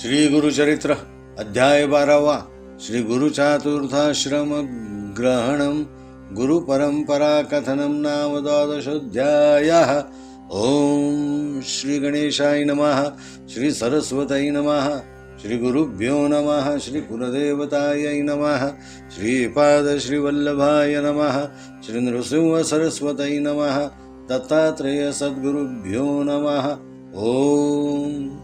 श्री गुरुचरित्र अध्याय 12वा श्री गुरुचातुर्थाश्रम ग्रहणम गुरु परंपरा कथनम नाम द्वादशोऽध्यायः। ओम श्री गणेशाय नमः, श्री सरस्वती नमः, श्री गुरुभ्यो नमः, श्री कुलदेवताय नमः, श्रीपाद श्री वल्लभाय नमः, श्री नृसिंह सरस्वती नमः, दत्तात्रेय सद्गुरुभ्यो नमः। ओम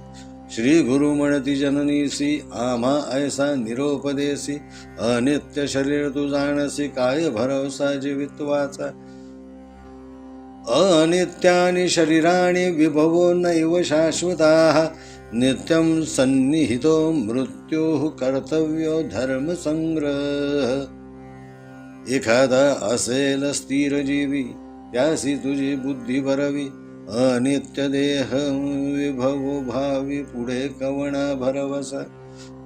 श्री गुरु म्हणती जननीसी आम्हा ऐसा निरोपदेसी, अनित्य शरीर तू जाणसी, काय भरवसा जीवित्वाचा। अनित्यानि शरीराणि विभवो नैव शाश्वताः, नित्यं सन्निहितो मृत्युः कर्तव्यो धर्म संग्रह। एखादा असेल स्थिर जीवी, त्यासी तुझी बुद्धी भरवी, अनित्य देह विभवो भावी, पुढे कवणा भरवसा।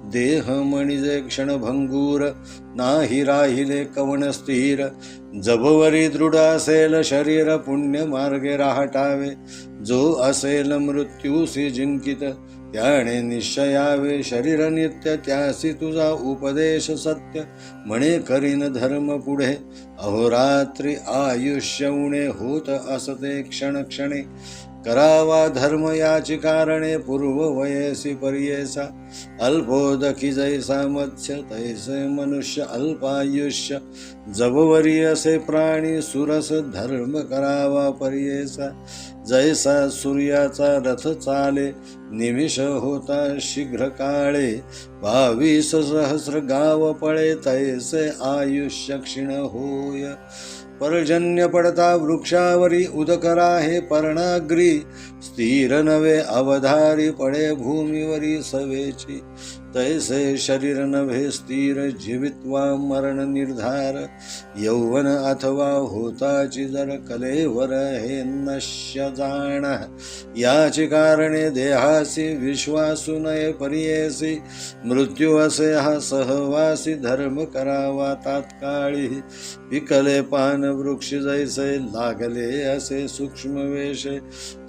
देह म्हणजे क्षणभंगूर, नाही राहिले कवण स्थिर। जबवरी दृढ असेल शरीर, पुण्य मार्गे राहटावे। जो असेल मृत्यूसी जिंकित, त्याने निश्चयावे। शरीर नित्य त्यासी तुझा उपदेश सत्य, म्हणे करीन धर्म पुढे। अहोरात्री आयुष्य उणे, होत असते क्षण क्षणे। करावा धर्म याची कारणे, पूर्व वयसी पर्येसा। अल्पोदकी जैसा मत्स्य, तैसे मनुष्य अल्पायुष्य। जबवरी असे प्राणी, सुरस धर्म करावा पर्येसा। जैसा सूर्याचा रथ चाले, निमिष होता शीघ्र काळे। 22 सहस्र गाव पळे, तैसे आयुष्य क्षीण होय। पर्जन्य पडता वृक्षावरी, उदकरा हे पर्णाग्री। स्थिर नवे अवधारी, पडे भूमीवरी सवेची। तैसे शरीर नभे स्थिर, जीवित्वा मरण निर्धार। यौवन अथवा होताची जर, कलेवर हे नश्य जाण। याची कारणे देहासी, विश्वासु नये पर्येसी। मृत्यू असे हा सहवासी, धर्म करावा तात्काळी। विकले पान वृक्ष जैसे, लागले असे सूक्ष्म वेशे।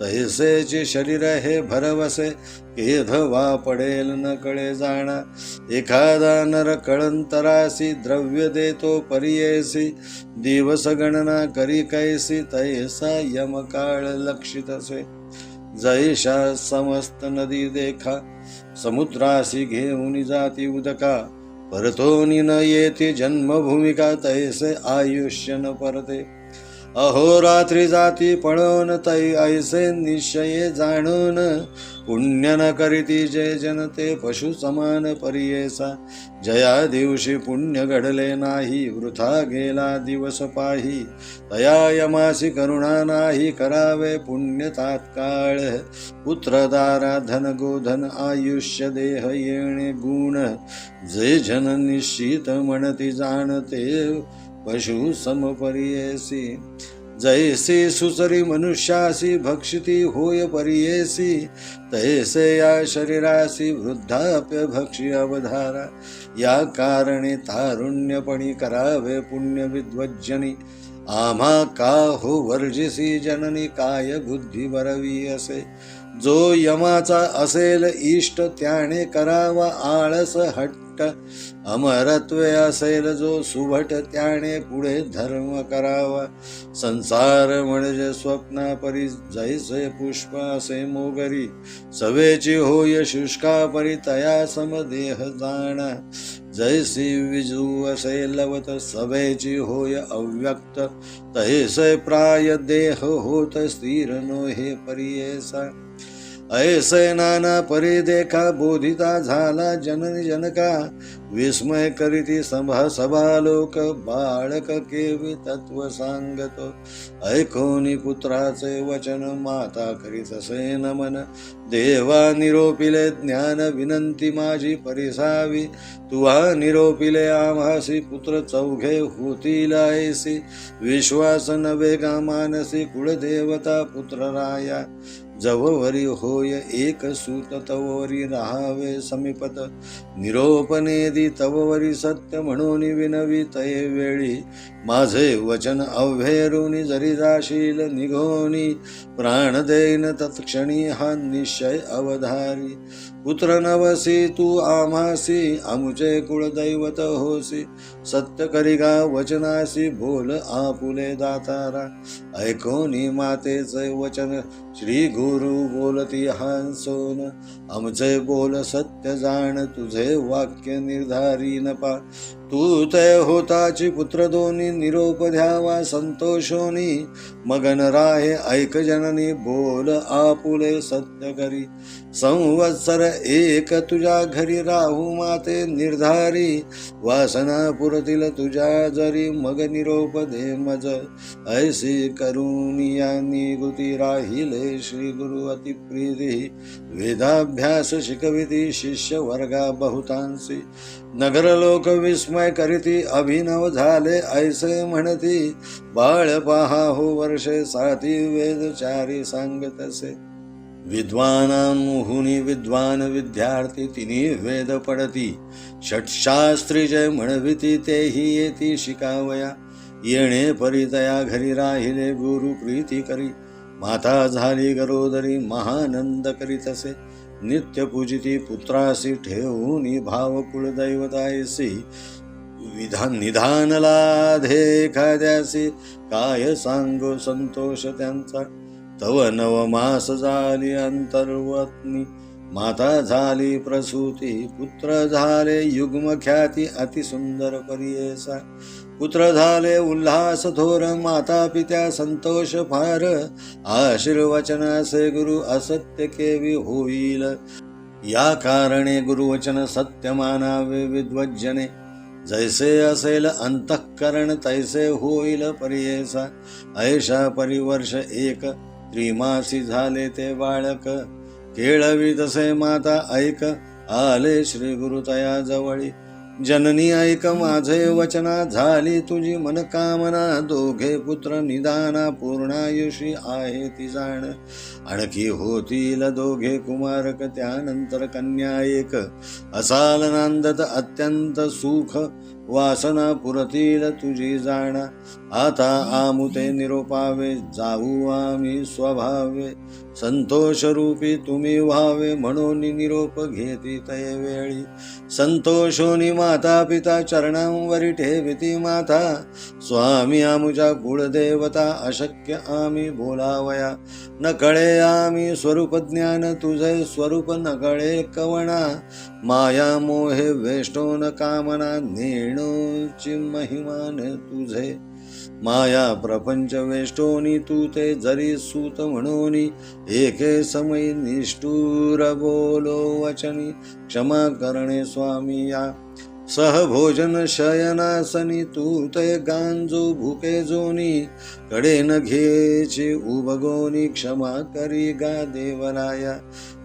तैसेचे शरीर हे भरवसे, केधवा पडेल न कळे जाणा। एखादा नर कळंतरासी, द्रव्य देतो पर्येसी। दिवस गणना करी कैसी, तैसा यमकाळ लक्षित असे। जैशा समस्त नदी देखा, समुद्रासी घेऊन जाती उदका। परतोनी न येती जन्मभूमिका, तैसे आयुष्य न परते। अहोरात्री जाती पळून, तै ऐसे निश्चये जाणून। पुण्य न करीती जे जनते, पशु समान पर्येसा। जया दिवशी पुण्य घडले नाही, वृथा गेला दिवस पाही। तया यमासी करुणा नाही, करावे पुण्य तात्काळ। पुत्रदारा धन गोधन, आयुष्य देह येणे गुण। जे जन निश्चित म्हणती जाणते, पशु सम पर्येसी। जैसी सुसरी मनुष्यासी, भक्षिती होय पर्येसी। तैसे या शरीरासी, वृद्धाप्य भक्षी अवधारा। या कारणे तारुण्यपणी, करावे पुण्य विद्वज्जनी। आम्हा का हो वर्जिसी जननी, काय बुद्धी बरवी असे। जो यमाचा असेल इष्ट, त्याने करावा आळस हट्ट। अमरत्वे असेल जो सुभट, त्याने पुढे धर्म करावा। संसार म्हणजे स्वप्ना परी, जैसे पुष्प असे मोगरी। सवेची होय शुष्का परी, तया समदेह जाणा। जैसी विजू असे लवत, सवेची होय अव्यक्त। तैसे प्राय देह होत, स्थिर नो हे पर्येसा। ऐसे नाना परी देखा, बोधिता झाला जननी जनका। विस्मय करीती सभा लोक, बाळक केवी तत्व सांगतो। ऐकोनी पुत्राचे वचन, माता करीत असे नमन। देवा निरोपिले ज्ञान, विनंती माझी परिसावी। तुहा निरोपिले आम्हासी, पुत्र चौघे होतील ऐसी। विश्वास नवे गा मानसी, कुळदेवता पुत्र राया। जववरी होय एक सूत, तववरी राहावे समीपत। निरोपनेदी तववरी सत्य, म्हणून विनवी तये वेळी। माझे वचन अव्हेरुनी जरी जाशील निघोनी, प्राण देईन तत्क्षणी हा निश्चय अवधारी. पुत्र नवसी तू आम्हासी, आमुचे कुळदैवत होसी. सत्य करिगा वचनासी, बोल आपुले दातारा. ऐकोनी मातेचे वचन, श्री गुरु बोलती हांसोन. आमचे बोल सत्य जाण, तुझे वाक्य निर्धारी न पा. तू तय होताची पुत्र दोन्ही, निरोप द्यावा संतोषोनी. मगन राहे ऐक जननी, बोल आपुले सत्य करी. संवत्सर एक तुझ्या घरी राहू माते निर्धारी. वासना पुरतील तुझ्या जरी, मग निरोप दे मज. ऐसी करुनिया निगुती राहिले, श्री गुरु अति प्रीती. वेदाभ्यास शिकविती शिष्य वर्गा बहुतांसी. नगर लोक विस्मय करीती, अभिनव झाले ऐसे म्हणती. बाळ पहा हो वर्षे साती, वेदचारी सांगतसे. विद्वानांहुनी विद्वान विद्यार्थी, तिनी वेद पडती. षटशास्त्री जय म्हणविती, तेही येती शिकावया. येणे परितया घरी राहिले, गुरु प्रीती करी. माता झाली गरोदरी, महानंद करीतसे. नित्य पूजिती पुत्रासी, ठेवूनी भाव कुळदैवतायसी. निधान लाधे एखाद्यासी, काय सांगो संतोष त्यांचा. तव नवमास झाली अंतर्वत्नी, माता झाली प्रसूती. पुत्र झाले युग्म ख्याती, अति सुंदर परियेसा. पुत्र झाले उल्हास थोर, माता पित्या संतोष फार. आशीर्वचनासे गुरु असत्य केवी होईल. या कारणे गुरुवचन सत्य मानावे विद्वज्जने. जैसे असेल अंतःकरण, तैसे होईल परियेसा. ऐशा परिवर्ष एक, त्रिमासी झाले ते बाळक. केळवी तसे माता ऐक, आले श्री गुरु तया जवळी. जननी ऐक माझे वचना, झाली तुझी मनकामना. दोघे पुत्र निदाना, पूर्णायुषी आहे ती जाण. आणखी होतील दोघे कुमारक, त्यानंतर कन्या एक. असाल नांदत अत्यंत सुख, वासना पुरतील तुझी जाणा. आता आमुते निरोपावे, जाऊ आम्ही स्वभावे. संतोष रूपी तुम्ही व्हावे, म्हणून निरोप घेती तय वेळी. संतोषोनी माता पिता, चरणांवरी ठेविती माथा. स्वामी आमुच्या कुळदेवता, अशक्य आम्ही बोलावया. न कळे आम्ही स्वरूप ज्ञान, तुझे स्वरूप न कळे कवणा. माया मोहे वेष्टोन कामना, नेणोची महिमान तुझे. माया प्रपंच वेष्टोनी, तू ते जरी सूत म्हणूनी. एके समयी निष्ठुर बोलो वचनी, क्षमा करणे स्वामी या. सहभोजन शयनासनी, तू ते गांजो भुके जोनी. कडे न घ्यायची उभगोनी, क्षमा करी गा देवराया.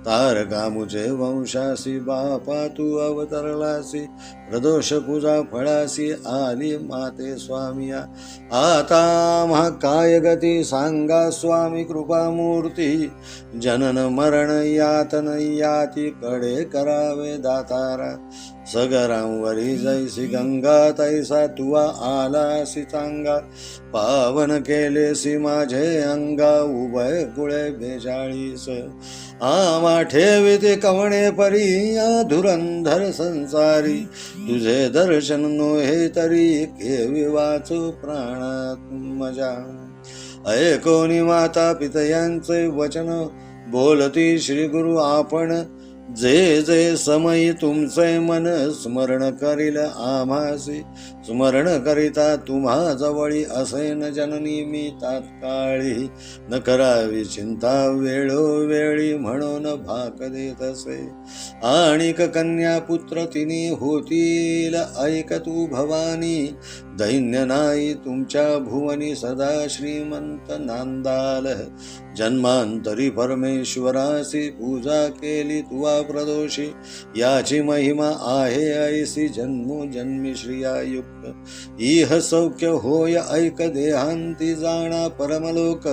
तारका मुझे वंशासी, बापा तू अवतरलासी. प्रदोष पूजा फळासी, आली माते स्वामिया. आता आम्हा काय गती, सांगा स्वामी कृपामूर्ती. जनन मरण यातन याती, कडे करावे दातारा. सगरांवरी जैसी गंगा, तैसा तुवा आलासी चांगा. पावन केलेसी माझे अंगा, उभय कुळे 42. आम्हा ठेविते कवणे परी, या धुरंधर संसारी. तुझे दर्शन नोहे तरी, केवी वाचू प्राणात मजा. ऐकोनी माता पितयांचे वचन, बोलती श्री गुरु आपण. जे जे समयी तुमचे मन, स्मरण करील आम्हासी. स्मरण करिता तुम्हा जवळी, असे न जननी मी तात्काळी. न करावी चिंता वेळोवेळी, म्हणून भाक देत असे. आणिक कन्या पुत्र तिनी होतील, ऐक तू भवानी. दैन्य नाही तुमच्या भुवनी, सदा श्रीमंत नांदाल. जन्मांतरी परमेश्वरासी, पूजा केली तुवा प्रदोषी. याची महिमा आहे ऐसी, जन्मोजन्मी श्रियायुक्त. इह सौख्य होय ऐक, देहांती जाणा परमलोक.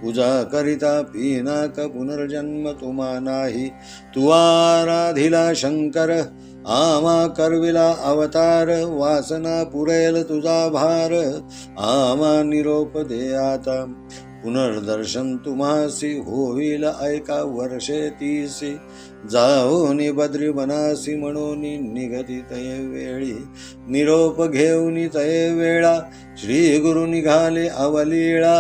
पूजा करिता पिनाक, पुनर्जन्म तुम्हा नाही. तू आराधिला शंकर, आमा करविला अवतार वासना पुरेल तुझा भार आमा निरोप दे आता पुनर्दर्शन तुम्हासी होईल ऐका वर्षे 30 जाओनी बद्री बनासी म्हणून निगती तये वेळी निरोप घेऊन तये वेळा श्री गुरु निघाले अवलीळा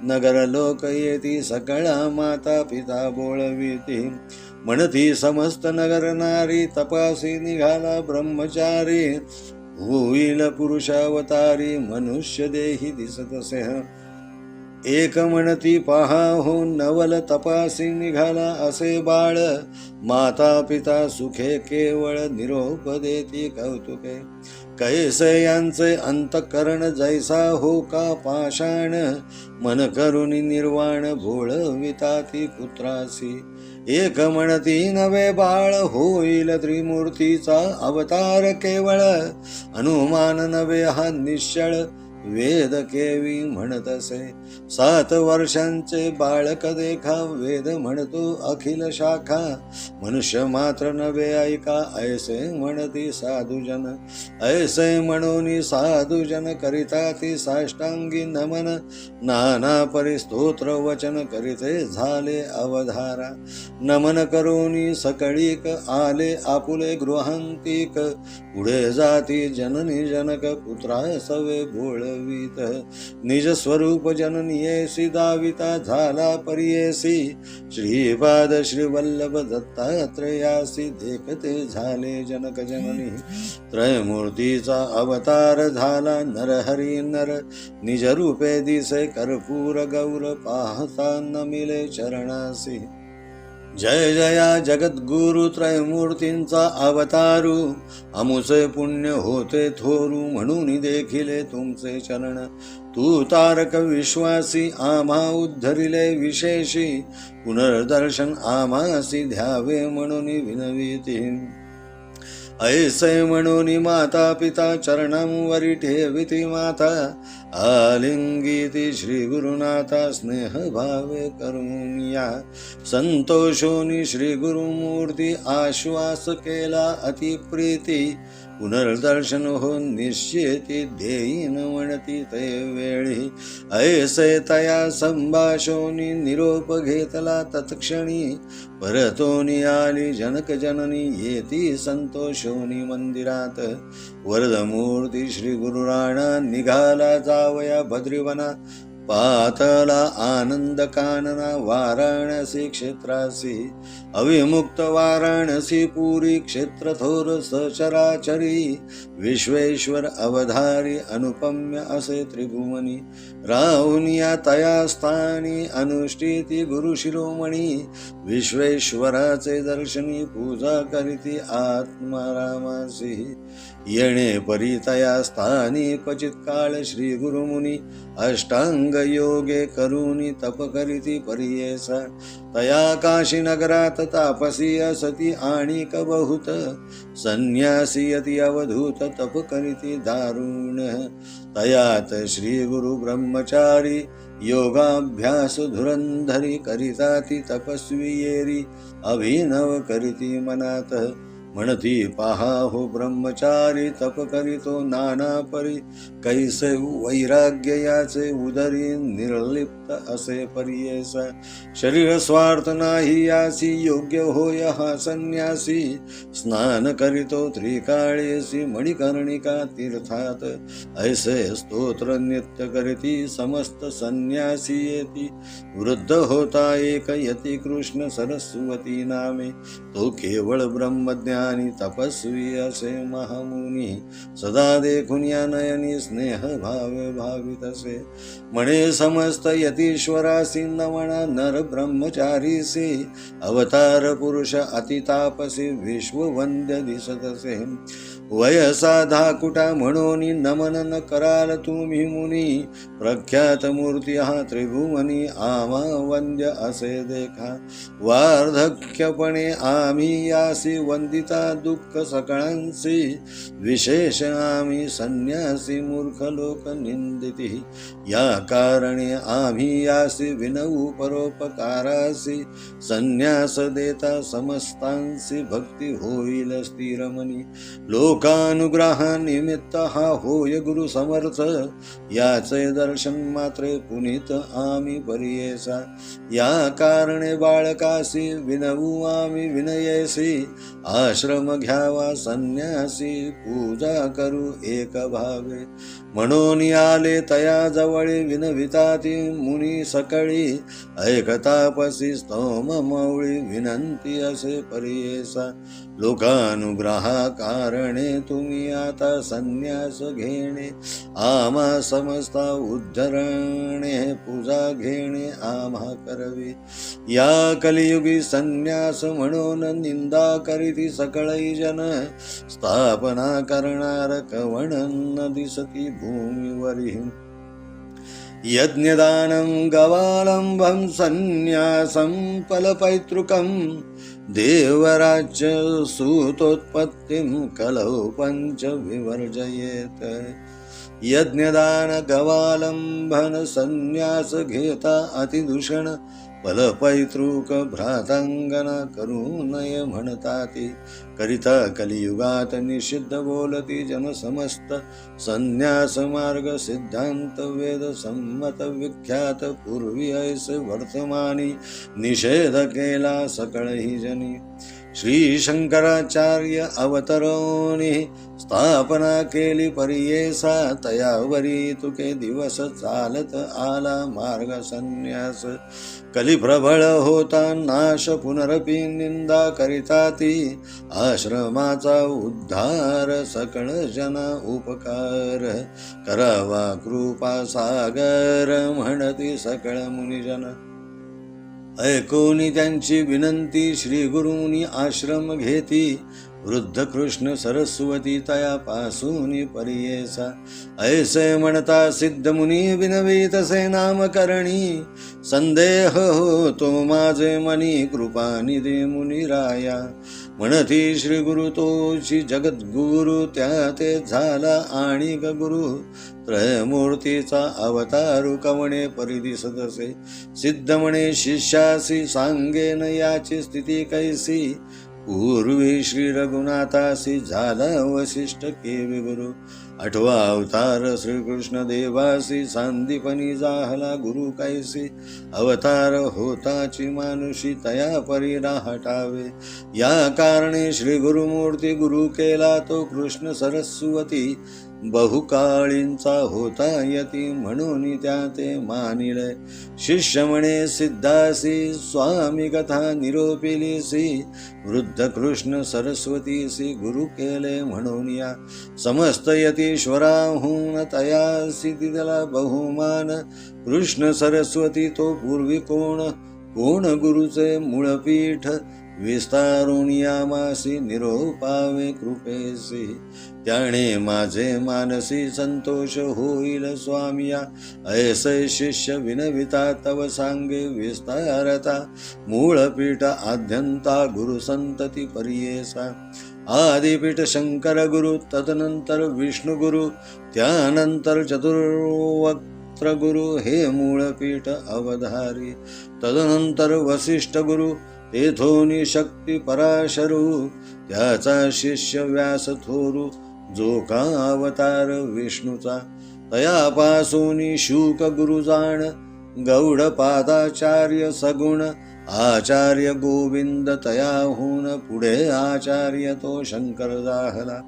नगर लोक येती सकळा माता पिता बोळविती म्हणती समस्त नगर नारी तपासी निघाला ब्रह्मचारी होईल पुरुषावतारी मनुष्य देही दिसतसे एक म्हणती पहा हो नवल तपासी निघाला असे बाळ माता पिता सुखे केवळ निरोप देती कौतुके कैसे यांचे अंतकरण जैसा हो का पाषाण मन करुणी निर्वाण भोळविताती पुत्रासी एक म्हणती नवे बाळ होईल त्रिमूर्तीचा अवतार केवळ अनुमान नवे हा निश्चळ वेद केवी म्हणतसे 7 वर्षांचे बाळक देखा वेद म्हणतो अखिल शाखा मनुष्य मात्र नवे ऐका ऐसे म्हणती साधुजन ऐसे म्हणून साधुजन करिता ती साष्टांगी नमन नाना परिस्तोत्र वचन करीते झाले अवधारा नमन करोनी सकळीक आले आपुले गृहांतिक पुढे जाती जननी जनक पुत्रा सवे बोळवीत निज स्वरूप जननीयेसी दाविता झाला परियेसी श्रीपाद श्रीवल्लभ दत्तात्रेयासी देखते झाले जनक जननी त्रयमूर्तीचा अवतार झाला नरहरी नर निज रूपे दिसे कर्पूर गौर पाहता न मिले चरणासी जय जया जगद्गुरु त्रयमूर्तींचा अवतारू अमुचे पुण्य होते थोरू म्हणून देखिले तुमचे चरण तू तारक विश्वासी आम्हा उद्धरिले विशेषी पुनर्दर्शन आम्हासी द्यावे म्हणून विनविती ऐसे म्हणून माता पिता चरणांवरी ठेविती माता आलिंगिती श्री गुरुनाथा स्नेह भावे करून या संतोषोनी श्री गुरुमूर्ती आश्वास केला अति प्रीती पुनर्दर्शन हो निश्चिती देईन म्हणती ते वेळी ऐसे तया संभाषोनी निरोप घेतला तत्क्षणी परतोनी आली जनक जननी येती संतोषोनी मंदिरात वरदमूर्ती श्री गुरुराणा निघाला जावया भद्रिवना पातला आनंद कानना वाराणसी क्षेत्रासी अविमुक्त वाराणसी पुरी क्षेत्र थोर सचराचरी विश्वेश्वर अवधारी अनुपम्य असे त्रिभुवनी राहुनिया तया स्थानी अनुष्ठिती गुरु शिरोमणी विश्वेश्वराचे दर्शनी पूजा करीती आत्मारामासी येणे परितया स्थानी क्वचित काळ श्री गुरुमुनी अष्टांग योगे करूनी तप करीती परियेसा तया काशी नगरात तापसी असती आणिक बहुत संन्यासी अति अवधूत तप करीती दारुण तयात श्री गुरु ब्रह्मचारी योगाभ्यास धुरंधरी करिता ती तपस्वी येरी अभिनव करीती मनात म्हणती पहा हो ब्रह्मचारी तप करीतो नाना परी कैसे वैराग्य याचे उदरी निर्लिप्त असे परियेसा शरीर स्वार्थ नाही यासी योग्य होय हा संन्यासी स्नान करीतो त्रिकाळेसी मणिकर्णिका तीर्थात ऐसे स्तोत्र नित्य करीती समस्त संन्यासी येती वृद्ध होता एक यती कृष्ण सरस्वती नामे तो केवळ ब्रह्मज्ञानी तपस्वी असे महामुनी सदा देखून या नयनी स्नेह भावे भावित असे म्हणे समस्त यतीश्वरासी नमना नर ब्रह्मचारीसी अवतार पुरुष अतितापसी विश्ववंद्य दिसत असे वयसा धाकुटा म्हणून नमन न कराल तुम्ही मुनी प्रख्यात मूर्ती हा त्रिभुवनी आम्हा वंद्य असे देखा वार्धक्यपणे आम्ही यासी वंदिता देता दुःख सकळांसी विशेष आम्ही संन्यासी मूर्ख लोक निंदिती या कारणे आम्ही यासी विनवू परोपकारासी संन्यास देता समस्तांसी भक्ती होईल स्थिरमनी लोकानुग्रहानिमित्त हा होय गुरु समर्थ याचे दर्शन मात्रे पुनीत आम्ही परियेसा या कारणे बाळकासी विनवू आम्ही विनयेसी आश्रम घ्यावा संन्यासी पूजा करू एक भावे म्हणून आले तया जवळी विनविताती मुनी सकळी ऐकतापसी स्तोम मौळी विनंती असे परियेसा लोकानुग्रहा कारणे तुम्ही आता संन्यास घेणे आम्हा समजता उद्धरणे पूजा घेणे आम्हा करवी या कलियुगी संन्यास म्हणून निंदा करीती सकळई जन स्थापना करणार कवण न दिसती भूमीवरी यज्ञदानं गवालंबं संन्यासं फलपैतृकं देवराज्य सूतोत्पत्तिं कलौ पंच विवर्जयेत यज्ञदान गवालंबन संन्यास घेता अतिदूषण फलपैतृक भ्रातांगना करू नये म्हणताती करिता कलियुगात निषिद्ध बोलती जन समस्त संन्यास मार्ग सिद्धांत वेद संमत विख्यात पूर्वी ऐसे वर्तमानी निषेध केला सकळही जनी श्री शंकराचार्य अवतरोनी स्थापना केली परियेसा तयावरी तुके दिवस चालत आला मार्ग संन्यास कलिप्रबळ होता नाश पुनरपि निंदा करिता ती आश्रमाचा उद्धार सकळ जना उपकार करावा कृपा सागर म्हणती सकळ मुनिजन ऐकूनी त्यांची विनंती श्री गुरुनी आश्रम घेती वृद्ध कृष्ण सरस्वती तयापासून परियेसा ऐसे म्हणता सिद्ध मुनी विनवी तसे नामकरणी संदेह होतो माझे मनी कृपानिधी मुनिराया म्हणती श्री गुरु तोची जगद्गुरु त्या ते झाला आणिक गुरु त्रयमूर्तीचा अवतारू कवणे परिदिसतसे सिद्ध म्हणे शिष्यासी सांगेन याची स्थिती कैसी पूर्वी श्री रघुनाथासी झाला वसिष्ठ केवी गुरु आठवा अवतार श्रीकृष्ण देवासी सांदीपनी जाहला गुरु कैसी अवतार होताची मानुषी तया परी राहटावे या कारणे श्री गुरुमूर्ती गुरु केला तो कृष्ण सरस्वती बहुकाळींचा होता यती म्हणून त्या ते मानिले शिष्य म्हणे सिद्धासी स्वामी कथा निरोपिलीसी वृद्ध कृष्ण सरस्वतीसी गुरु केले म्हणून या समस्त यतीश्वराहून तयासी दिला बहुमान कृष्ण सरस्वती तो पूर्वी कोण गुरुचे मूळपीठ विस्तारून यामासी निरोपावे कृपेसी त्याने माझे मानसी संतोष होईल स्वामिया ऐसे शिष्य विनविता तव सांगे विस्तारता मूळपीठ आद्यंता गुरु संतती परियेसा आदिपीठ शंकर गुरु तदनंतर विष्णु गुरु त्यानंतर चतुर्वक्त्र गुरु हे मूळपीठ अवधारी तदनंतर वसिष्ठ गुरु तेथोनी शक्ती पराशरू त्याचा शिष्य व्यास थोरू जो का अवतार विष्णूचा तयापासून शुक गुरु जाण गौडपादाचार्य सगुण आचार्य गोविंद तयाहून पुढे आचार्य तो शंकर जाहला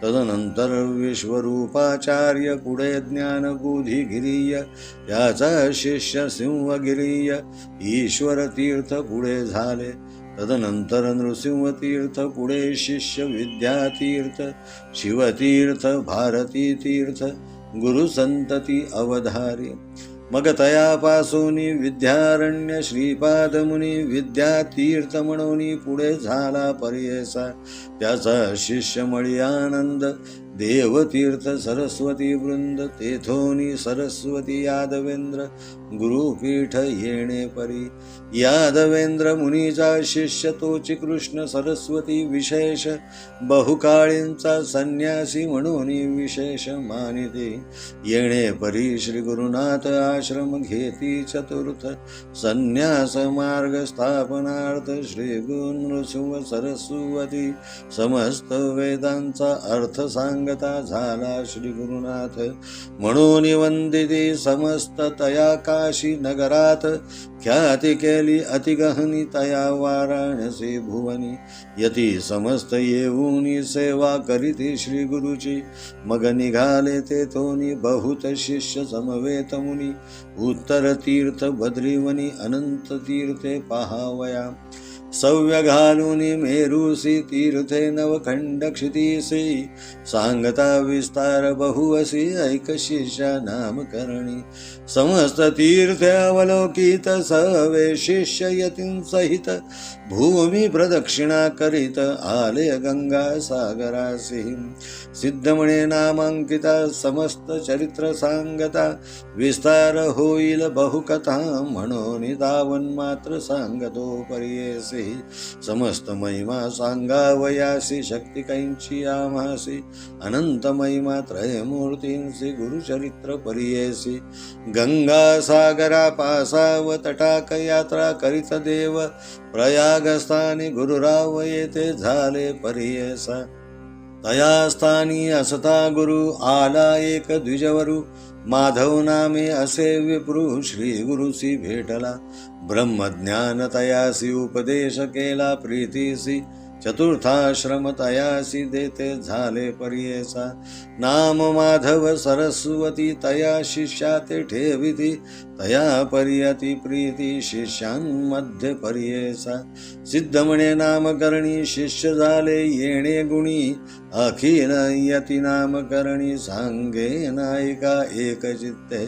तदनंतर विश्वरूपाचार्य पुढे ज्ञानबोधिगिरीय त्याचा शिष्य सिंहगिरीय ईश्वर तीर्थ पुढे झाले तदनंतर नृसिंहतीर्थ पुढे शिष्य विद्यातीर्थ शिवतीर्थ भारती तीर्थ गुरुसंतती अवधारी मग तयापासून विद्यारण्य श्रीपाद मुनी विद्यातीर्थ म्हणून पुढे झाला परियेसा त्याचा शिष्य मळी आनंद देवतीर्थ सरस्वती वृंद तेथोनी सरस्वती यादवेंद्र गुरुपीठ येणे परी. यादवेंद्र मुनीचा शिष्य तोची कृष्ण सरस्वती विशेष बहुकाळींचा संन्यासी म्हणून विशेष मानिते. येणे परी श्री गुरुनाथ आश्रम घेती चतुर्थ संन्यास मार्ग स्थापनार्थ श्री गुण सरस्वती समस्त वेदांचा अर्थ सांगता झाला श्री गुरुनाथ. म्हणून वंदिते समस्त तया काशी नगरात ख्याती केली अतिगहनी तया वाराणसी भुवनी. यती समस्त येऊनी सेवा करीती श्री गुरुची. मग निघाले तेथोनी बहुत शिष्य समवेत मुनी. उत्तर तीर्थ बद्रीवनी अनंत तीर्थे पहावया. सव्य घालुनी मेरुसी तीर्थे नवखंड क्षितीसी. सांगता विस्तार बहुवसी ऐक शिष्या नामकरणी. समस्त तीर्थे अवलोकित सवे शिष्य यतींसहित. भूमी प्रदक्षिणा करीत आले गंगा सागरासी. सिद्धमणे नामांकिता समस्त चरित्र सांगता. विस्तार होईल बहुकथा म्हणून दावन मात्र सांगतो पर्येसी. समस्त महिमा सांगावयासी शक्ती कैंची आम्हासी. अनंत महिमा त्रयमूर्तींसी गुरुचरित्र पर्येसी. गंगा सागरा पासाव तटाक यात्रा करीत देव. प्रयागस्थानी गुरुराव येथे झाले पर्येसा. तया स्थानी असता गुरु आला एक द्विजवरू. माधव नामे असे विप्रू श्री गुरुसी भेटला. ब्रह्मज्ञान तयासी उपदेश केला प्रीतीसी. चतुर्थाश्रम तयासी देते झाले पर्येसा. नाम माधव सरस्वती तया शिष्या ते ठेविती. तया पर्यती प्रीती शिष्यांमध्ये पर्येसा. सिद्धमणे नामकरणी शिष्य झाले येणे गुणी. अखिल यती नामकरणी सांगे नायिका एक चित्ते.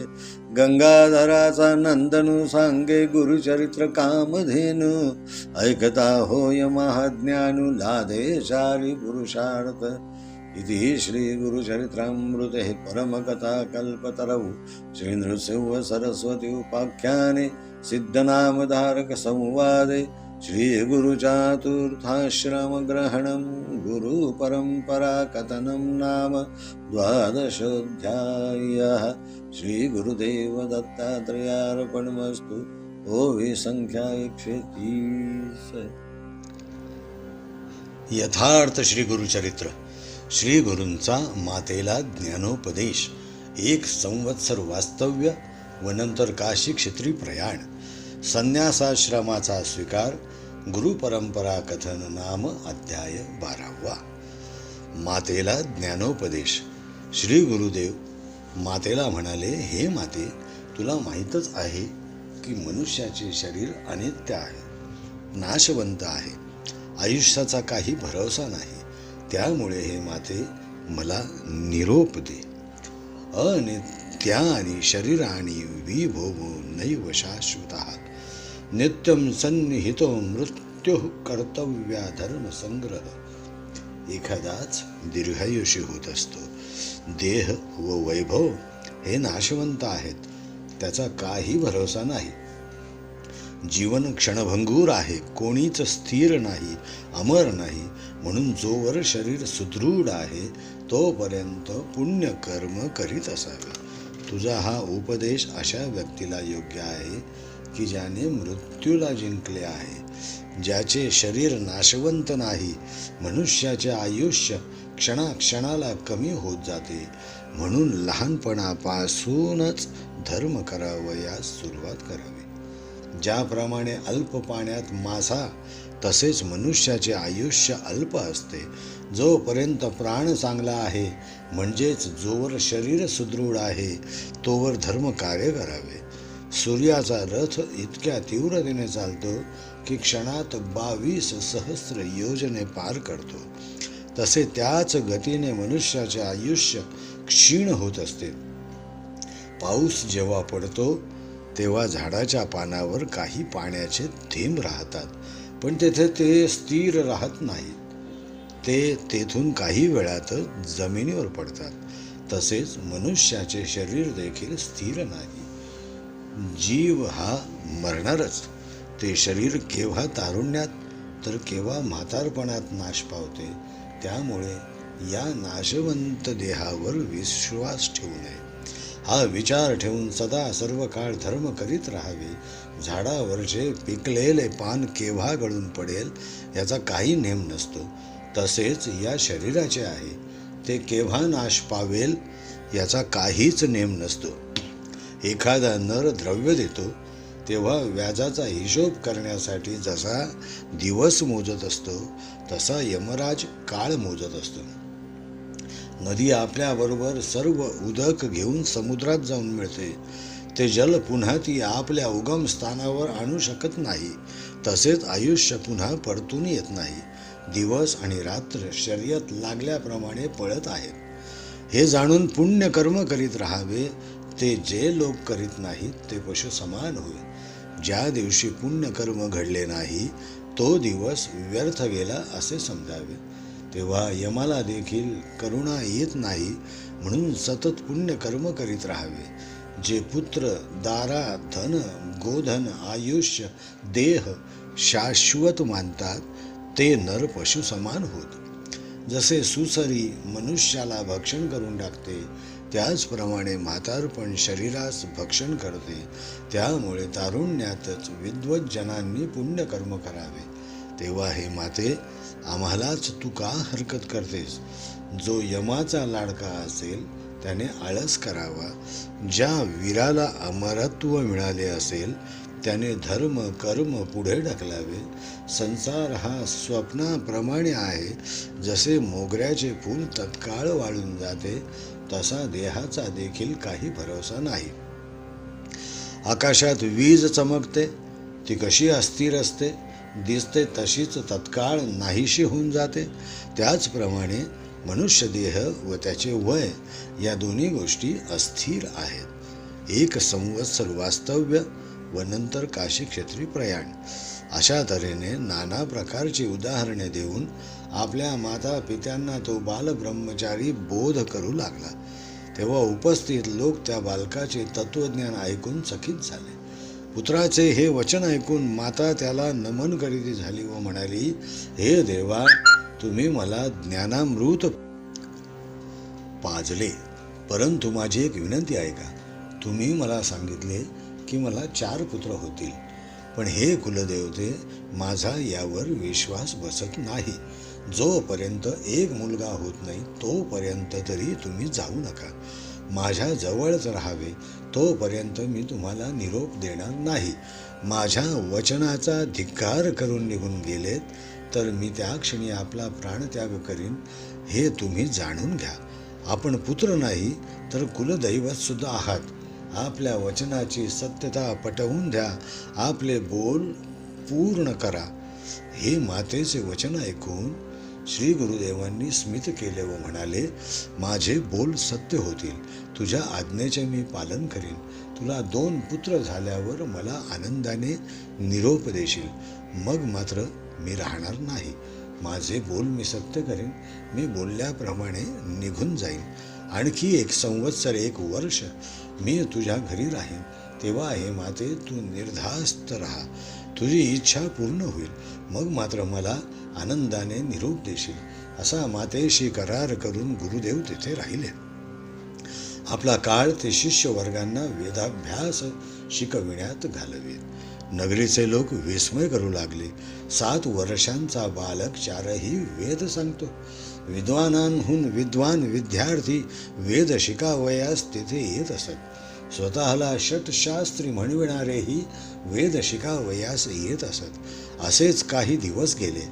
गंगाधराचा नंदनु सांगे गुरुचरित्र कामधेनु. ऐकता होय महाज्ञानु लादे चारी पुरुषार्थ. इति श्री गुरुचरित्रामृते परमकथा कल्पतरौ श्री नृसिंह सरस्वती उपाख्याने सिद्धनामधारक संवादे श्री गुरुचातुर्थाश्रम ग्रहणं गुरु परंपरा कथनं नाम द्वादशोऽध्यायः. श्री गुरुदेव दत्तात्रेयार्पणमस्तु. ओवी संख्या 130. यथार्थ श्री गुरुचरित्र. श्री गुरूंचा मातेला ज्ञानोपदेश. 1 संवत्सर वास्तव्य व नंतर काशी क्षेत्री प्रयाण. संन्यासाश्रमाचा स्वीकार. गुरुपरंपरा कथन नाम अध्याय 12. मातेला ज्ञानोपदेश. श्री गुरुदेव मातेला म्हणाले, हे माते, तुला माहीतच आहे की मनुष्याचे शरीर अनित्य आहे, नाशवंत आहे. आयुष्याचा काही भरोसा नाही. त्यामुळे हे माते मला निरोप दे. अनित्यानि शरीराणि विभोगो नैव शाश्वतः. नित्यं सन्निहितो मृत्युः कर्तव्या धर्मसंग्रह. एखादाच दीर्घायुषी होत असतो. देह व वैभव हे नाशवंत आहेत, त्याचा काही भरोसा नाही. जीवन क्षणभंगूर आहे, कोणीच स्थिर नाही, अमर नाही. म्हणून जोवर शरीर सुदृढ आहे तोपर्यंत पुण्यकर्म करीत असावे. तुझा हा उपदेश अशा व्यक्तीला योग्य आहे की ज्याने मृत्यूला जिंकले आहे, ज्याचे शरीर नाशवंत नाही. मनुष्याचे आयुष्य क्षणाक्षणाला कमी होत जाते. म्हणून लहानपणापासूनच धर्म करावयास सुरुवात करावी. ज्याप्रमाणे अल्प पाण्यात मासा, तसेच मनुष्याचे आयुष्य अल्प असते. जोपर्यंत प्राण चांगला आहे, म्हणजेच जोवर शरीर सुदृढ आहे, तोवर धर्म कार्य करावे. सूर्याचा रथ इतक्या तीव्रतेने चालतो की क्षणात 22 सहस्र योजने पार करतो. तसे त्याच गतीने मनुष्याचे आयुष्य क्षीण होत असते. पाऊस जेव्हा पडतो तेव्हा झाडाच्या पानावर काही पाण्याचे थेंब राहतात, पण तेथे ते स्थिर राहत नाहीत. ते तेथून काही वेळातच जमिनीवर पडतात. तसेच मनुष्याचे शरीर देखील स्थिर नाही. जीव हा मरणारच. ते शरीर केव्हा तारुण्यात तर केव्हा म्हातारपणात नाश पावते. त्यामुळे या नाशवंत देहावर विश्वास ठेवू नये. हा विचार ठेवून सदा सर्व काळ धर्म करीत राहावे. झाडावरचे पिकलेले पान केव्हा गळून पडेल याचा काही नेम नसतो. तसेच या शरीराचे आहे ते केव्हा नाश पावेल याचा काहीच नेम नसतो. एखादा नर द्रव्य देतो तेव्हा व्याजाचा हिशोब करण्यासाठी जसा दिवस मोजत असतो तसा यमराज काळ मोजत असतो. नदी आपल्याबरोबर सर्व उदक घेऊन समुद्रात जाऊन मिळते. ते जल पुन्हा ती आपल्या उगम स्थानावर आणू शकत नाही. तसेच आयुष्य पुन्हा परतून येत नाही. दिवस आणि रात्र शर्यत लागल्याप्रमाणे पळत आहेत. हे जाणून पुण्य कर्म करीत राहावे. ते जे लोक करीत नाहीत ते पशु समान होईल. ज्या दिवशी पुण्य कर्म घडले नाही तो दिवस व्यर्थ गेला असे समजावे. तेव्हा यमाला देखील करुणा येत नाही. म्हणून सतत पुण्य कर्म करीत राहावे. जे पुत्र, दारा, धन, गोधन, आयुष्य, देह शाश्वत मानतात ते नर पशु समान होत. जसे सुसरी मनुष्याला भक्षण करून टाकते त्याचप्रमाणे म्हातारपण शरीरास भक्षण करते. त्यामुळे तारुण्यातच विद्वत जनांनी पुण्यकर्म करावे. तेव्हा हे माते, आम्हालाच तू का हरकत करतेस? जो यमाचा लाडका असेल त्याने आळस करावा. ज्या वीराला अमरत्व मिळाले असेल त्याने धर्म कर्म पुढे ढकलावे. संसार हा स्वप्नाप्रमाणे आहे. जसे मोगऱ्याचे फूल तत्काळ वाळून जाते तसा देहाचा देखील काही भरोसा नाही. आकाशात वीज चमकते, ती कशी अस्थिर असते, दिसते तशीच तत्काळ नाहीशी होऊन जाते. त्याचप्रमाणे मनुष्य देह व त्याचे वय या दोन्ही गोष्टी अस्थिर आहेत. 1 संवत्सर वास्तव्य व नंतर काशी क्षेत्री प्रयाण. अशा तऱ्हेने नाना प्रकारची उदाहरणे देऊन आपल्या माता पित्यांना तो बालब्रह्मचारी बोध करू लागला. तेव्हा उपस्थित लोक त्या बालकाचे तत्वज्ञान ऐकून चकित झाले. पुत्राचे हे वचन ऐकून माता त्याला नमन करीत झाली व म्हणाली, हे देवा, तुम्ही मला ज्ञानामृत पाजले, परंतु माझी एक विनंती ऐका. तुम्ही मला सांगितले की मला 4 पुत्र होतील, पण हे कुलदेवते, माझा यावर विश्वास बसत नाही. जोपर्यंत एक मुलगा होत नाही तोपर्यंत तरी तुम्ही जाऊ नका. माझ्या जवळच राहावे. तोपर्यंत मी तुम्हाला निरोप देणार नाही. माझ्या वचनाचा धिक्कार करून निघून गेलेत तर मी त्या क्षणी आपला प्राणत्याग करीन, हे तुम्ही जाणून घ्या. आपण पुत्र नाही तर कुलदैवत सुद्धा आहात. आपल्या वचनाची सत्यता पटवून द्या. आपले बोल पूर्ण करा. हे मातेचे वचन ऐकून श्री गुरुदेवांनी स्मित केले व म्हणाले, माझे बोल सत्य होतील. तुझ्या आज्ञेचे मी पालन करीन. तुला 2 पुत्र झाल्यावर मला आनंदाने निरोप देशील. मग मात्र मी राहणार नाही. माझे बोल मी सत्य करीन. मी बोलल्याप्रमाणे निघून जाईन. आणखी 1 संवत्सर 1 वर्ष मी तुझ्या घरी राहीन. तेव्हा हे माते, तू निर्धास्त राहा. तुझी इच्छा पूर्ण होईल. मग मात्र मला आनंदाने निरोप देशील. असा मातेशी करार करून गुरुदेव तिथे राहिले. आपला काळ ते शिष्य वर्गांना वेदाभ्यास शिकविण्यात घालवीत. नगरीचे लोक विस्मय करू लागले. 7 वर्षांचा बालक 4ही वेद सांगतो. विद्वानांहून विद्वान विद्यार्थी वेद शिकावयास तिथे येत असत. स्वतःला षटशास्त्री म्हणविणारेही वेद शिकावयास येत असत. असेच काही दिवस गेले.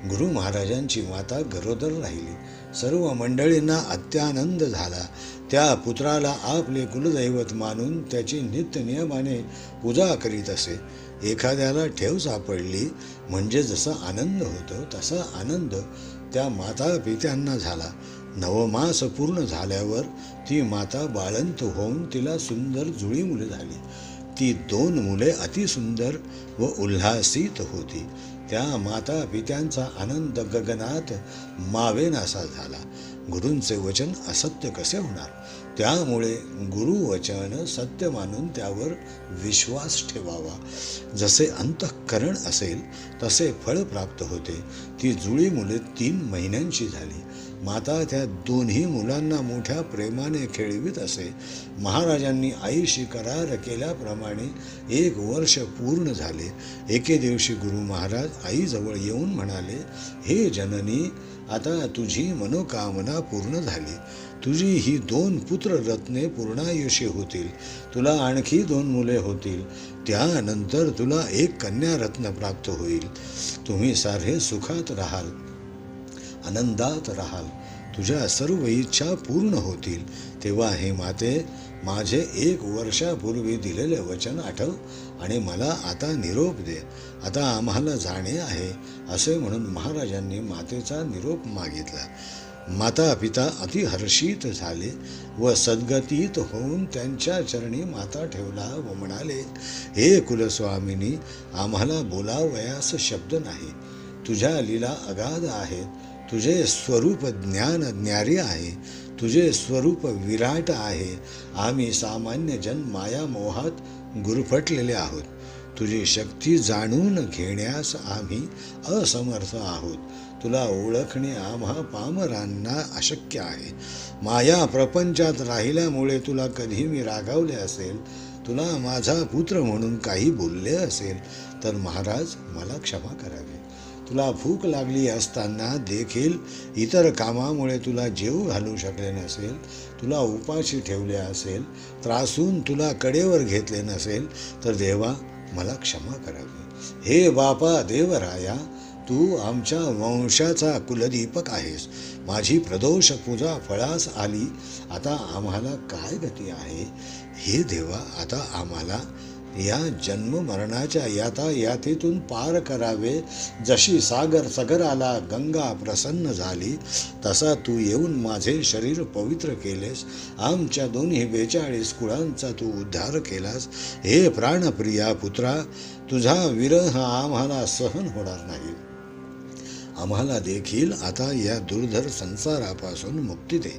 गुरु महाराजांची माता गरोदर राहिली. सर्व मंडळींना अत्यानंद झाला. त्या पुत्राला आपले कुलदैवत मानून त्याची नित्य नियमाने पूजा करीत असे. एखाद्याला ठेव सापडली म्हणजे जसा आनंद होतो तसा आनंद त्या माता पित्यांना झाला. 9 मास पूर्ण झाल्यावर ती माता बाळंत होऊन तिला सुंदर जुळी मुले झाली. ती 2 मुले अतिसुंदर व उल्हासित होती. त्या माता पित्यांचा आनंद गगनात मावेनासा झाला. गुरूंचे वचन असत्य कसे होणार? त्यामुळे गुरुवचन सत्य मानून त्यावर विश्वास ठेवावा. जसे अंतःकरण असेल तसे फळ प्राप्त होते. ती जुळी मुले 3 महिन्यांची झाली. माता त्या दोन्ही मुलांना मोठ्या प्रेमाने खेळवीत असे. महाराजांनी आईशी करार केल्याप्रमाणे 1 वर्ष पूर्ण झाले. एके दिवशी गुरु महाराज आईजवळ येऊन म्हणाले, हे जननी, आता तुझी मनोकामना पूर्ण झाली. तुझी ही 2 पुत्ररत्ने पूर्णायुषी होतील. तुला आणखी 2 मुले होतील. त्यानंतर तुला 1 कन्यारत्न प्राप्त होईल. तुम्ही सारे सुखात राहाल, आनंदात राहाल. तुझ्या सर्व इच्छा पूर्ण होतील. तेव्हा हे माते, माझे 1 वर्षापूर्वी दिलेले वचन आठव आणि मला आता निरोप दे. आता आम्हाला जाणे आहे. असे म्हणून महाराजांनी मातेचा निरोप मागितला. माता पिता अतिहर्षित झाले व सद्गतीत होऊन त्यांच्या चरणी माथा ठेवला व म्हणाले, हे कुलस्वामिनी, आम्हाला बोलावयास शब्द नाही. तुझ्या लीला अगाध आहेत. तुझे स्वरूप ज्ञान न्यारी आहे. तुझे स्वरूप विराट आहे. आम्ही सामान्य जन माया मोहात गुरफटलेले आहोत. तुझी शक्ती जाणून घेण्यास आम्ही असमर्थ आहोत. तुला ओळखणे आम्हा पामरांना अशक्य आहे. माया प्रपंचात राहिल्यामुळे तुला कधी मी रागावले असेल, तुला माझा पुत्र म्हणून काही बोलले असेल तर महाराज मला क्षमा करावी. तुला भूक लागली असताना देखील इतर कामामुळे तुला जेवू घालू शकले नसेल, तुला उपाशी ठेवले असेल, त्रासून तुला कडेवर घेतले नसेल तर देवा मला क्षमा करावी. हे बापा देवराया, तू आमच्या वंशाचा कुलदीपक आहेस. माझी प्रदोष पूजा फळास आली. आता आम्हाला काय गती आहे? हे देवा, आता आम्हाला या जन्म मरणाच्या यातेतून पार करावे. जशी सागर सगराला गंगा प्रसन्न झाली, तसा तू येऊन माझे शरीर पवित्र केलेस. आमच्या दोन्ही 42 कुळांचा तू उद्धार केलास. हे प्राणप्रिया पुत्रा, तुझा विरह आम्हाला सहन होणार नाही. आम्हाला देखील आता या दुर्धर संसारापासून मुक्ती दे.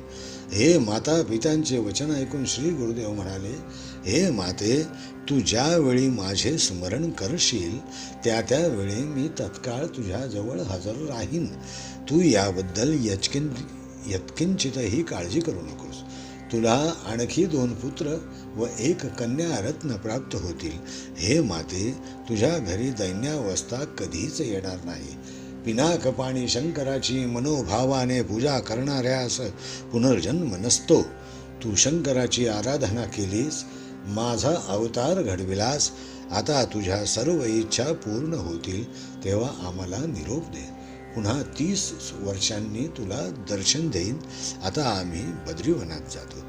हे माता पित्यांचे वचन ऐकून श्री गुरुदेव म्हणाले, हे माते, तू ज्यावेळी माझे स्मरण करशील त्यावेळी मी तत्काळ तुझ्याजवळ हजर राहीन. तू याबद्दल यत्किंचितही काळजी करू नकोस. तुला आणखी 2 पुत्र व 1 कन्या रत्न प्राप्त होतील. हे माते, तुझ्या घरी दैन्यावस्था कधीच येणार नाही. पिनाकपाणी शंकराची मनोभावाने पूजा करणाऱ्यास पुनर्जन्म नसतो. तू शंकराची आराधना केलीस, माझा अवतार घडविलास. आता तुझ्या सर्व इच्छा पूर्ण होतील. तेव्हा आम्हाला निरोप दे. पुन्हा 30 वर्षांनी तुला दर्शन देईन. आता आम्ही बद्रीवनात जातो.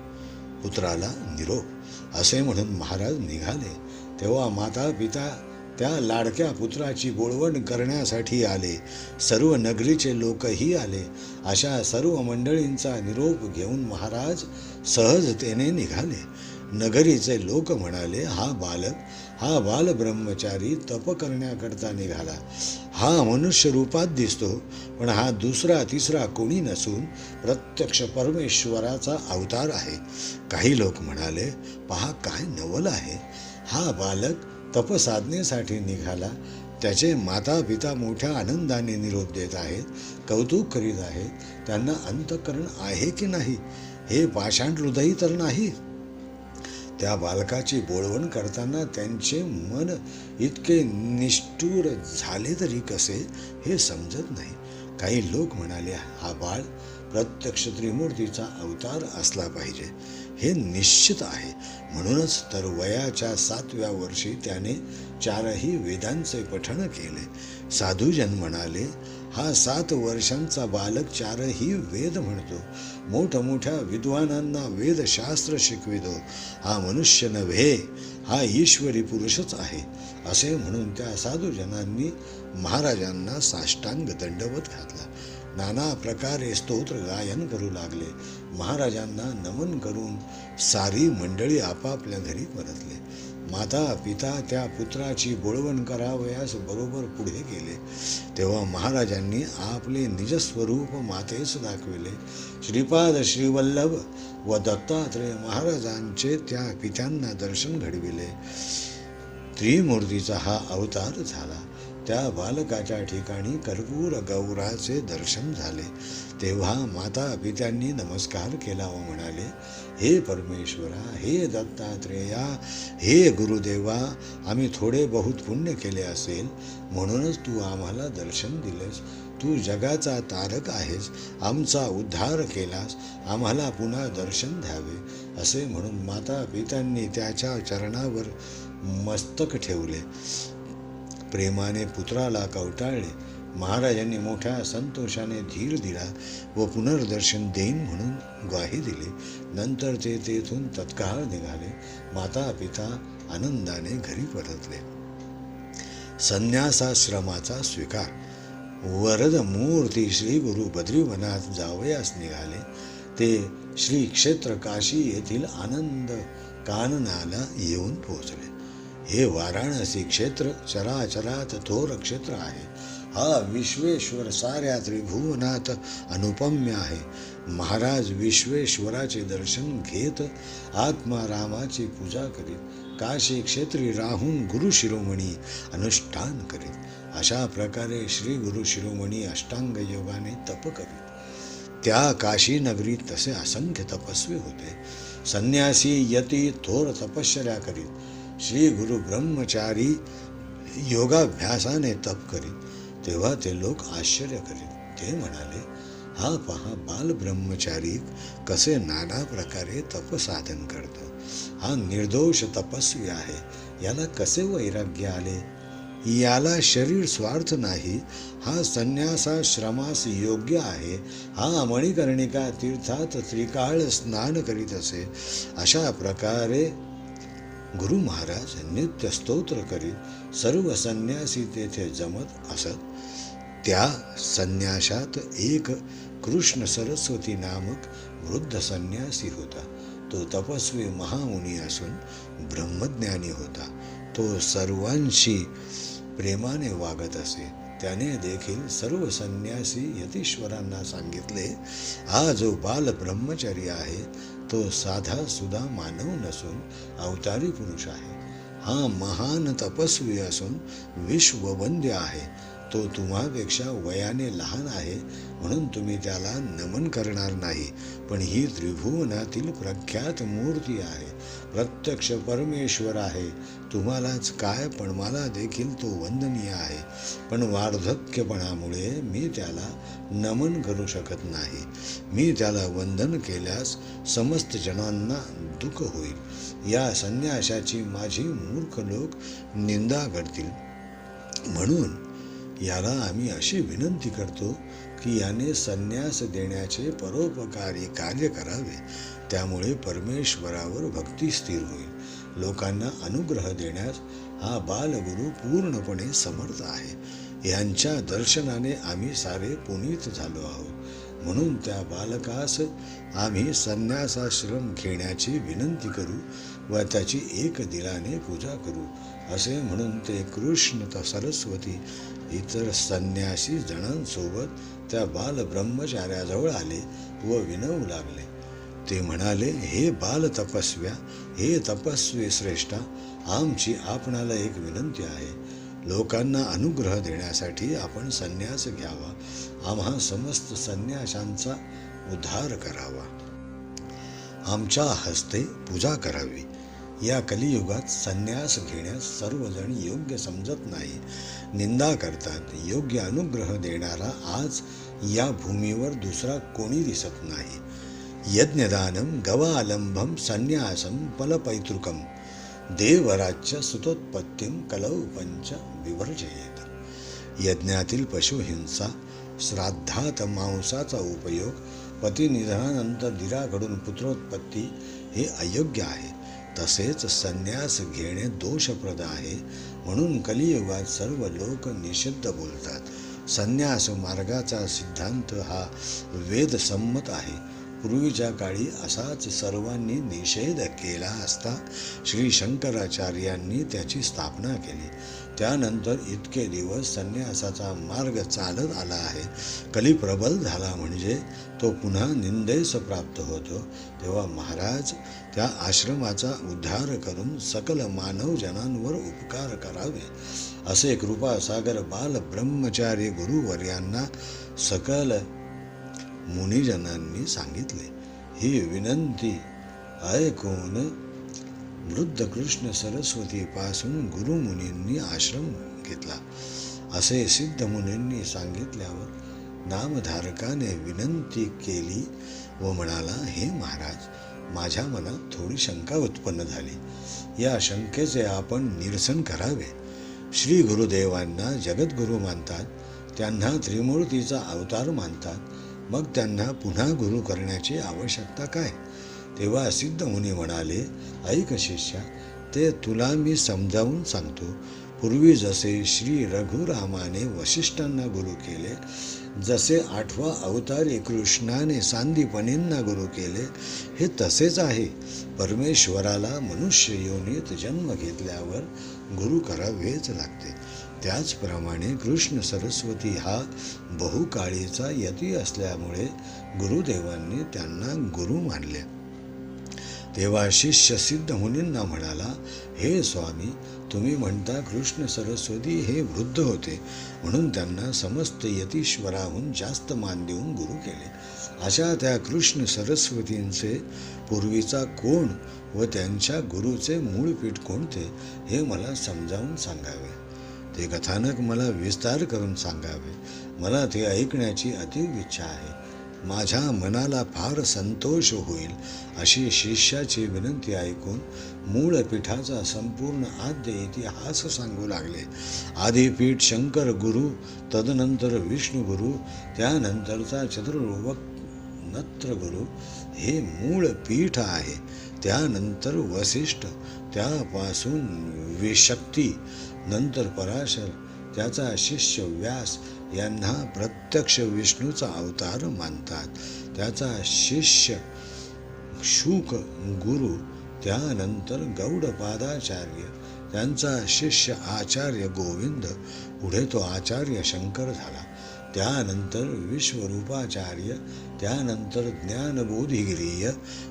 पुत्राला निरोप असे म्हणून महाराज निघाले. तेव्हा माता पिता त्या लाडक्या पुत्राची बोळवण करण्यासाठी आले. सर्व नगरीचे लोकही आले. अशा सर्व मंडळींचा निरोप घेऊन महाराज सहजतेने निघाले. नगरीचे लोक म्हणाले, हा बाल ब्रह्मचारी तप करण्याकरता निघाला. हा मनुष्य रूपात दिसतो, पण हा दुसरा तिसरा कोणी नसून प्रत्यक्ष परमेश्वराचा अवतार आहे. काही लोक म्हणाले, पहा काय नवल आहे. हा बालक तप साधनेसाठी निघाला. त्याचे माता पिता मोठ्या आनंदाने निरोप देत आहेत, कौतुक करीत आहेत. त्यांना अंतःकरण आहे की नाही? हे पाषाण हृदयी तर नाही. त्या बालकाची बोळवण करताना त्यांचे मन इतके निष्ठुर झाले तरी कसे हे समजत नाही. काही लोक म्हणाले, हा बाळ प्रत्यक्ष त्रिमूर्तीचा अवतार असला पाहिजे. हे निश्चित आहे. म्हणूनच तर वयाच्या 7व्या वर्षी त्याने 4ही वेदांचे पठण केले. साधुजन म्हणाले, हा 7 वर्षांचा बालक 4ही वेद म्हणतो. मोठमोठ्या विद्वानांना वेदशास्त्र शिकवितो. हा मनुष्य नव्हे, हा ईश्वरी पुरुषच आहे. असे म्हणून त्या साधुजनांनी महाराजांना साष्टांग दंडवत घातला. नाना प्रकारे स्तोत्र गायन करू लागले. महाराजांना नमन करून सारी मंडळी आपापल्या घरी परतले. माता पिता त्या पुत्राची बोळवण करावयास बरोबर पुढे गेले. तेव्हा महाराजांनी आपले निजस्वरूप मातेस दाखविले. श्रीपाद श्रीवल्लभ व दत्तात्रेय महाराजांचे त्या पित्यांना दर्शन घडविले. त्रिमूर्तीचा हा अवतार झाला. त्या बालकाच्या ठिकाणी कर्पूर गौराचे दर्शन झाले. तेव्हा माता पित्यांनी नमस्कार केला व म्हणाले, हे परमेश्वरा, हे दत्तात्रेया, हे गुरुदेवा, आम्ही थोडे बहुत पुण्य केले असेल म्हणूनच तू आम्हाला दर्शन दिलेस. तू जगाचा तारक आहेस, आमचा उद्धार केलास, आम्हाला पुन्हा दर्शन द्यावे. असे म्हणून माता पित्यांनी त्याच्या चरणावर मस्तक ठेवले. प्रेमाने पुत्राला कवटाळले. महाराजांनी मोठ्या संतोषाने धीर दिला व पुनर्दर्शन देईन म्हणून ग्वाही दिली. नंतर ते तेथून तत्काळ निघाले. माता पिता आनंदाने घरी परतले. संन्यासाश्रमाचा स्वीकार. वरद मूर्ती श्री गुरु बद्रीवनात जावयास निघाले. ते श्री क्षेत्र काशी येथील आनंद काननाला येऊन पोहोचले. हे वाराणसी क्षेत्र चराचरात थोर क्षेत्र आहे. हा विश्वेश्वर साऱ्या त्रिभुवनात अनुपम्य आहे. महाराज विश्वेश्वराचे दर्शन घेत आत्मारामाची पूजा करीत काशी क्षेत्री राहून गुरु शिरोमणी अनुष्ठान करीत. अशा प्रकारे श्री गुरु शिरोमणी अष्टांग योगाने तप करीत. त्या काशी नगरीत तसे असंख्य तपस्वी होते. संन्यासी यती थोर तपश्चर्या करीत. श्री गुरु ब्रह्मचारी योगाभ्यासाने तप करीत. तेव्हा ते लोक आश्चर्य करीत. ते म्हणाले, हा पहा बाल ब्रह्मचारी कसे नाना प्रकारे तप साधन करतो. हा निर्दोष तपस्वी आहे. याला कसे वैराग्य आले. याला शरीर स्वार्थ नाही. हा संन्यासाश्रमास योग्य आहे. हा मणिकर्णिका तीर्थात त्रिकाळ स्नान करीत असे. अशा प्रकारे गुरु महाराज नित्य स्तोत्र करीत सर्व संन्यासी तेथे जमत असत. त्या संन्यासात एक कृष्ण सरस्वती नामक वृद्ध संन्यासी होता. तो तपस्वी महामुनी असून ब्रह्मज्ञानी होता. तो सर्वांशी प्रेमाने वागत असे. त्याने देखील सर्व संन्यासी यतीश्वरांना सांगितले, हा जो बाल ब्रह्मचारी आहे तो साधा सुधा मानव नसून अवतारी पुरुष आहे. हा महान तपस्वी असून विश्ववंद्य आहे. तो तुम्हापेक्षा वयाने लहान आहे म्हणून तुम्ही त्याला नमन करणार नाही. पण ही त्रिभुवनातील प्रख्यात मूर्ती आहे. प्रत्यक्ष परमेश्वर आहे. तुम्हालाच काय पण मला देखील तो वंदनीय आहे. पण वार्धक्यपणामुळे मी त्याला नमन करू शकत नाही. मी त्याला वंदन केल्यास समस्त जनांना दुःख होईल. या संन्यासाची माझी मूर्ख लोक निंदा करतील. म्हणून याला आम्ही अशी विनंती करतो की याने संन्यास देण्याचे परोपकारी कार्य करावे. त्यामुळे परमेश्वरावर भक्ती स्थिर होईल. लोकांना अनुग्रह देण्यास हा बालगुरु पूर्णपणे समर्थ आहे. यांच्या दर्शनाने आम्ही सारे पुनीत झालो आहोत. म्हणून त्या बालकास आम्ही संन्यासाश्रम घेण्याची विनंती करू व त्याची एक दिलाने पूजा करू. असे म्हणून ते कृष्ण सरस्वती इतर संन्यासी जणांसोबत त्या बाल ब्रह्मचार्याजवळ आले व विनवू लागले. ते म्हणाले, हे बाल तपस्व्या, हे तपस्वी श्रेष्ठा, आमची आपणाला एक विनंती आहे. लोकांना अनुग्रह देण्यासाठी आपण संन्यास घ्यावा. आम्हा समस्त संन्याशांचा उद्धार करावा. आमच्या हस्ते पूजा करावी. या कलियुगात संन्यास घेण्यास सर्वजण योग्य समजत नाही, निंदा करतात. योग्य अनुग्रह देणारा आज या भूमीवर दुसरा कोणी दिसत नाही. यज्ञदानम गवालंबम संन्यासम फलपैतृकम देवराज्य सुतोत्पत्तीम कलौ पंच विवर्जयेत. यज्ञातील पशुहिंसा, श्राद्धात मांसाचा उपयोग, पतिनिधनानंतर दिराकडून पुत्रोत्पत्ती हे अयोग्य आहे. तसेच संन्यास घेणे दोषप्रद आहे. म्हणून कलियुगात सर्व लोक निषिद्ध बोलतात. संन्यास मार्गाचा सिद्धांत हा वेदसंमत आहे. पूर्वीच्या काळी असाच सर्वांनी निषेध केला असता श्री शंकराचार्यांनी त्याची स्थापना केली. त्यानंतर इतके दिवस संन्यासाचा मार्ग चालत आला आहे. कली प्रबल झाला म्हणजे तो पुन्हा निंदेस प्राप्त होतो. तेव्हा महाराज त्या आश्रमाचा उद्धार करून सकल मानवजनांवर उपकार करावे असे कृपासागर बाल ब्रह्मचारी गुरुवर्यांना सकल मुनिजनांनी सांगितले. ही विनंती ऐकून वृद्ध कृष्ण सरस्वतीपासून गुरुमुनींनी आश्रम घेतला. असे सिद्ध मुनींनी सांगितल्यावर नामधारकाने विनंती केली व म्हणाला, हे महाराज, माझ्या मनात थोडी शंका उत्पन्न झाली. या शंकेचे आपण निरसन करावे. श्री गुरुदेवांना जगद्गुरू मानतात, त्यांना त्रिमूर्तीचा अवतार मानतात, मग त्यांना पुन्हा गुरु करण्याची आवश्यकता काय? तेव्हा सिद्ध मुनी म्हणाले, ऐक शिष्या, ते तुला मी समजावून सांगतो. पूर्वी जसे श्री रघुरामाने वसिष्ठांना गुरु केले, जसे 8वा अवतारी कृष्णाने सांदीपनींना गुरु केले, हे तसेच आहे. परमेश्वराला मनुष्य योनीत जन्म घेतल्यावर गुरु करावेच लागते. त्याचप्रमाणे कृष्ण सरस्वती हा बहुकाळीचा यती असल्यामुळे गुरुदेवांनी त्यांना गुरु मानले. तेव्हा शिष्य सिद्ध मुनींना म्हणाला, हे स्वामी, तुम्ही म्हणता कृष्ण सरस्वती हे वृद्ध होते म्हणून त्यांना समस्त यतीश्वराहून जास्त मान देऊन गुरु केले. अशा त्या कृष्ण सरस्वतींचे पूर्वीचा कोण व त्यांच्या गुरुचे मूळपीठ कोणते हे मला समजावून सांगावे. ते कथानक मला विस्तार करून सांगावे. मला ते ऐकण्याची अतीव इच्छा आहे. माझ्या मनाला फार संतोष होईल. अशी शिष्याची विनंती ऐकून मूळ पीठाचा संपूर्ण आद्य इतिहास सांगू लागले. आदिपीठ शंकर गुरु, तदनंतर विष्णू गुरु, त्यानंतरचा चतुर्वक नत्र गुरु हे मूळ पीठ आहे. त्यानंतर वसिष्ठ, त्यापासून विशक्ती, नंतर पराशर, त्याचा शिष्य व्यास यांना प्रत्यक्ष विष्णूचा अवतार मानतात. त्याचा शिष्य शुक गुरु, त्यानंतर गौडपादाचार्य, त्यांचा शिष्य आचार्य गोविंद, पुढे तो आचार्य शंकर झाला. त्यानंतर विश्वरूपाचार्य, त्यानंतर ज्ञानबोधिगिरीय,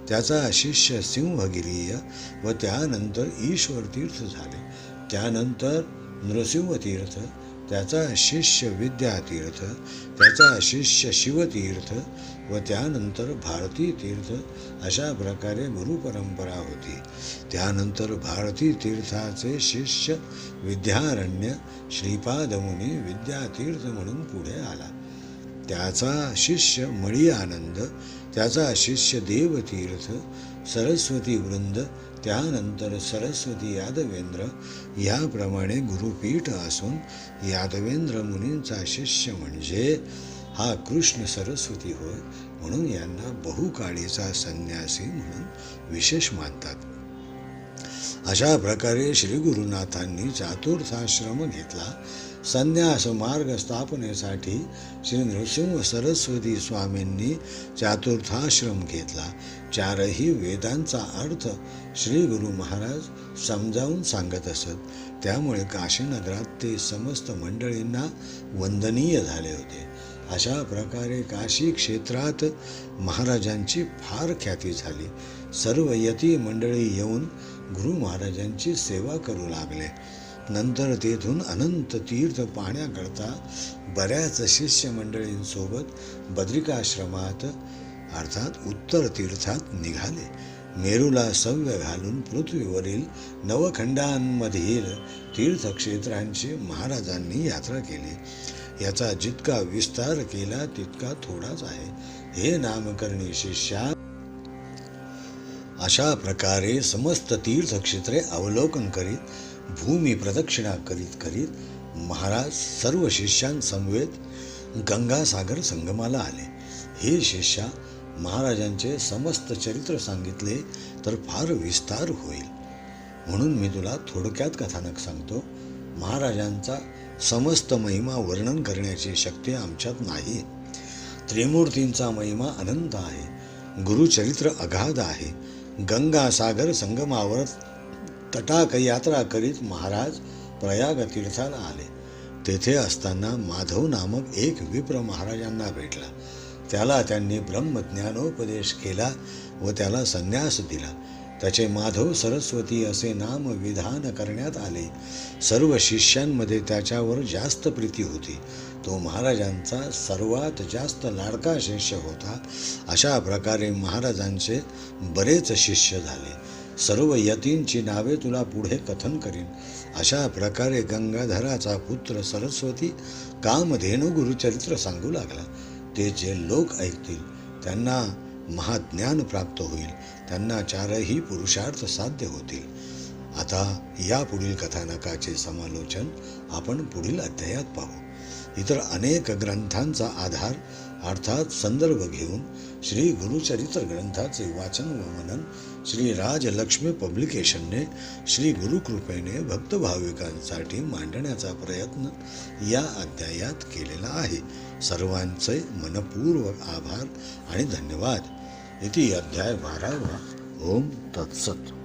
त्याचा शिष्य सिंहगिरीय व त्यानंतर ईश्वरतीर्थ झाले. त्यानंतर नृसिंहतीर्थ, त्याचा शिष्य विद्यातीर्थ, त्याचा शिष्य शिवतीर्थ व त्यानंतर भारती तीर्थ. अशा प्रकारे गुरुपरंपरा होती. त्यानंतर भारती तीर्थाचे शिष्य विद्यारण्य श्रीपादमुनी विद्यातीर्थ म्हणून पुढे आला. त्याचा शिष्य मळी आनंद, त्याचा शिष्य देवतीर्थ, सरस्वती वृंद, त्यानंतर सरस्वती यादवेंद्र. याप्रमाणे गुरुपीठ असून यादवेंद्र मुनींचा शिष्य म्हणजे हा कृष्ण सरस्वती होय. म्हणून यांना बहुकाळीचा संन्यासी म्हणून विशेष मानतात. अशा प्रकारे श्री गुरुनाथांनी चातुर्थाश्रम घेतला. संन्यास मार्ग स्थापनेसाठी श्री नृसिंह सरस्वती स्वामींनी चातुर्थाश्रम घेतला. 4ही वेदांचा अर्थ श्री गुरु महाराज समजावून सांगत असत. त्यामुळे काशीनगरात ते समस्त मंडळींना वंदनीय झाले होते. अशा प्रकारे काशी क्षेत्रात महाराजांची फार ख्याती झाली. सर्व यती मंडळी येऊन गुरु महाराजांची सेवा करू लागले. नंतर तेथून अनंत तीर्थ पाहण्याकरता बऱ्याच शिष्य मंडळींसोबत बद्रिकाश्रमात अर्थात उत्तर तीर्थात निघाले. मेरूला सव्य घालून पृथ्वीवरील नवखंडांमधील तीर्थक्षेत्रांची महाराजांनी यात्रा केली. याचा जितका विस्तार केला तितका थोडाच आहे. हे नामकरणी शिष्या, अशा प्रकारे समस्त तीर्थक्षेत्रे अवलोकन करीत, भूमी प्रदक्षिणा करीत करीत महाराज सर्व शिष्यांसमवेत गंगासागर संगमाला आले. हे शिष्या, महाराजांचे समस्त चरित्र सांगितले तर फार विस्तार होईल, म्हणून मी तुला थोडक्यात कथानक सांगतो. महाराजांचा समस्त महिमा वर्णन करण्याची शक्ती आमच्यात नाही. त्रिमूर्तींचा महिमा अनंत आहे. गुरुचरित्र अगाध आहे. गंगासागर संगमावर तटाक यात्रा करीत महाराज प्रयाग तीर्थाला आले. तेथे असताना माधव नामक एक विप्र महाराजांना भेटला. त्याला त्यांनी ब्रह्मज्ञानोपदेश केला व त्याला संन्यास दिला. त्याचे माधव सरस्वती असे नाम विधान करण्यात आले. सर्व शिष्यांमध्ये त्याच्यावर जास्त प्रीती होती. तो महाराजांचा सर्वात जास्त लाडका शिष्य होता. अशा प्रकारे महाराजांचे बरेच शिष्य झाले. सर्व यतींची नावे तुला पुढे कथन करीन. अशा प्रकारे गंगाधराचा पुत्र सरस्वती कामधेनु गुरुचरित्र सांगू लागला. ते जे लोक ऐकतील त्यांना महाज्ञान प्राप्त होईल. त्यांना चारही पुरुषार्थ साध्य होतील. आता या पुढील कथानकाचे समालोचन आपण पुढील अध्यायात पाहू. इतर अनेक ग्रंथांचा आधार अर्थात संदर्भ घेऊन श्री गुरुचरित्र ग्रंथाचे वाचन व मनन श्री राजलक्ष्मी पब्लिकेशनने श्री गुरुकृपेने भक्त भाविकांसाठी मांडण्याचा प्रयत्न या अध्यायात केलेला आहे. सर्वांचे मनपूर्वक आभार आणि धन्यवाद. इति अध्याय 12. ओम तत्सत.